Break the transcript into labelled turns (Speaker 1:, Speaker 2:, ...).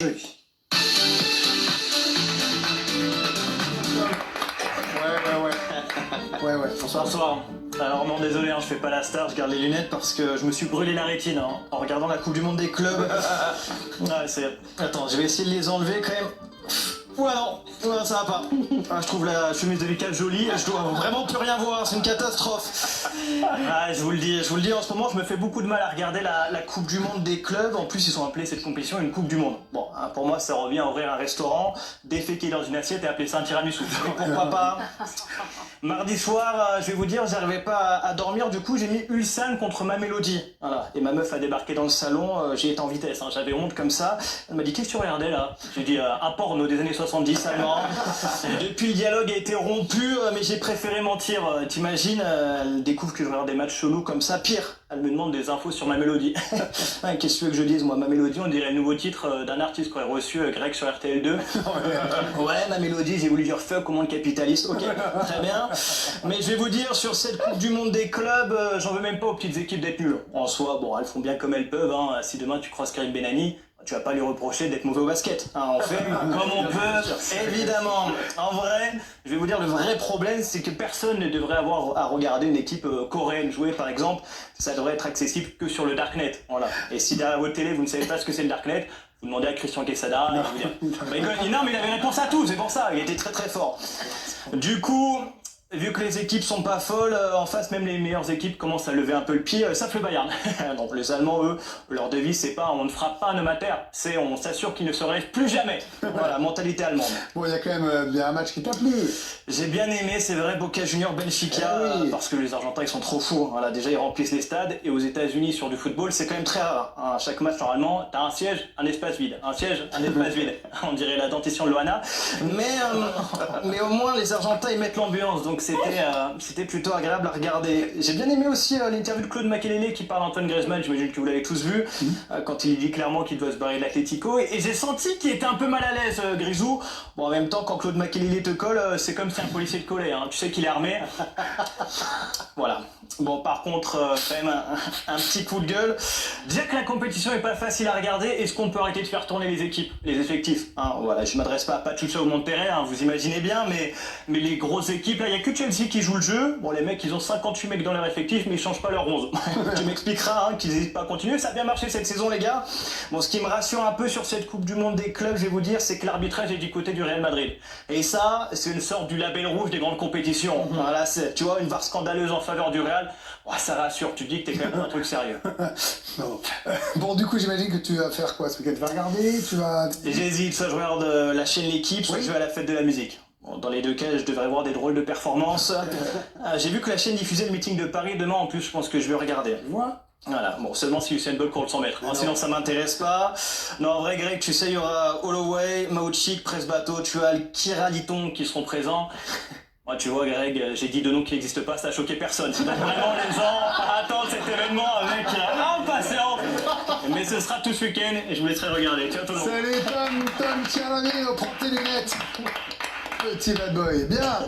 Speaker 1: Jeudi. Ouais.
Speaker 2: Bonsoir. Alors non, désolé, je fais pas la star, je garde les lunettes parce que je me suis brûlé la rétine en regardant la Coupe du Monde des clubs. Attends, je vais essayer de les enlever quand même. Ouais, non, ça va pas. Je trouve la chemise de Lucas jolie, je dois vraiment plus rien voir, c'est une catastrophe. Je vous le dis, en ce moment, je me fais beaucoup de mal à regarder la Coupe du Monde des clubs. En plus, ils sont appelés cette compétition une Coupe du Monde. Bon, pour moi, ça revient à ouvrir un restaurant, déféquer dans une assiette et appeler ça un tiramisu. Mais pourquoi pas? Mardi soir, je vais vous dire, j'arrivais pas à dormir, du coup j'ai mis Ulsan contre ma Mélodie. Voilà. Et ma meuf a débarqué dans le salon, j'ai été en vitesse, j'avais honte comme ça. Elle m'a dit, qu'est-ce que tu regardais là? J'ai dit, un porno des années 70 allemand. Depuis le dialogue a été rompu, mais j'ai préféré mentir. T'imagines, elle découvre que je regarde des matchs chelous comme ça, pire, elle me demande des infos sur ma Mélodie. Qu'est-ce que tu veux que je dise, moi? Ma Mélodie, on dirait le nouveau titre d'un artiste qu'aurait reçu Greg sur RTL2. Ouais, ma Mélodie, j'ai voulu dire fuck au monde capitaliste, ok, très bien. Mais je vais vous dire, sur cette Coupe du Monde des clubs, j'en veux même pas aux petites équipes d'être nulles. En soi, bon, elles font bien comme elles peuvent, Si demain tu croises Karim Benani, tu vas pas lui reprocher d'être mauvais au basket. On fait comme on peut, évidemment. En vrai, je vais vous dire, le vrai problème, c'est que personne ne devrait avoir à regarder une équipe coréenne jouer, par exemple. Ça devrait être accessible que sur le Darknet. Voilà. Et si derrière votre télé, vous ne savez pas ce que c'est le Darknet, vous demandez à Christian Quesada. Non, mais il avait réponse à tout, c'est pour ça. Il était très très fort. Du coup, vu que les équipes sont pas folles, en face même les meilleures équipes commencent à lever un peu le pied, sauf le Bayern. Donc les Allemands, eux, leur devise c'est pas on ne frappe pas un homme à terre, c'est on s'assure qu'il ne se relève plus jamais. Voilà, mentalité allemande.
Speaker 1: Bon, il y a quand même bien un match qui t'a plu.
Speaker 2: J'ai bien aimé, c'est vrai, Boca Junior Benfica,
Speaker 1: oui.
Speaker 2: parce que les Argentins ils sont trop fous. Voilà, déjà ils remplissent les stades, et aux États-Unis sur du football c'est quand même très rare. À chaque match normalement, t'as un siège, un espace vide, un siège, un espace vide. On dirait la dentition de Loana. Mais au moins les Argentins ils mettent l'ambiance, donc c'était plutôt agréable à regarder. J'ai bien aimé aussi l'interview de Claude Makélélé qui parle d'Antoine Griezmann, j'imagine que vous l'avez tous vu, quand il dit clairement qu'il doit se barrer de l'Atlético, et j'ai senti qu'il était un peu mal à l'aise, Grisou. Bon, en même temps, quand Claude Makélélé te colle, c'est comme si un policier te collait, tu sais qu'il est armé. Voilà. Bon, par contre, quand même un petit coup de gueule. Dire que la compétition est pas facile à regarder, est-ce qu'on peut arrêter de faire tourner les équipes, les effectifs, Voilà, je m'adresse pas à Pachuca ou Monterrey, vous imaginez bien, mais les grosses équipes, là, il y a que Chelsea qui joue le jeu. Bon, les mecs, ils ont 58 mecs dans leur effectif, mais ils changent pas leur 11. Tu m'expliqueras qu'ils n'hésitent pas à continuer. Ça a bien marché cette saison, les gars. Bon, ce qui me rassure un peu sur cette Coupe du Monde des clubs, je vais vous dire, c'est que l'arbitrage est du côté du Real Madrid. Et ça, c'est une sorte du label rouge des grandes compétitions. Voilà, tu vois, une VAR scandaleuse en faveur du Real. Ça rassure, tu te dis que t'es quand même un truc sérieux.
Speaker 1: Non. Bon, du coup, j'imagine que tu vas faire quoi ce week-end? Tu vas regarder?
Speaker 2: J'hésite, soit je regarde la chaîne L'équipe, soit je vais à la fête de la musique. Bon, dans les deux cas, je devrais voir des drôles de performances. J'ai vu que la chaîne diffusait le meeting de Paris demain, en plus, je pense que je vais regarder.
Speaker 1: Moi?
Speaker 2: Voilà, bon, seulement si Usain Bolt court le 100 mètres. Sinon, ça m'intéresse pas. Non, en vrai, Greg, tu sais, il y aura Holloway, Maochik, Presse-Bateau, tu as le Kiraliton qui seront présents. Moi, tu vois, Greg, j'ai dit deux noms qui n'existent pas, ça a choqué personne. Donc vraiment, les gens attendent cet événement avec impatience. Mais ce sera tout ce week-end et je vous laisserai regarder. Ciao tout le monde.
Speaker 1: Salut Tom, tiens la main, prends tes lunettes. Petit bad boy, bien.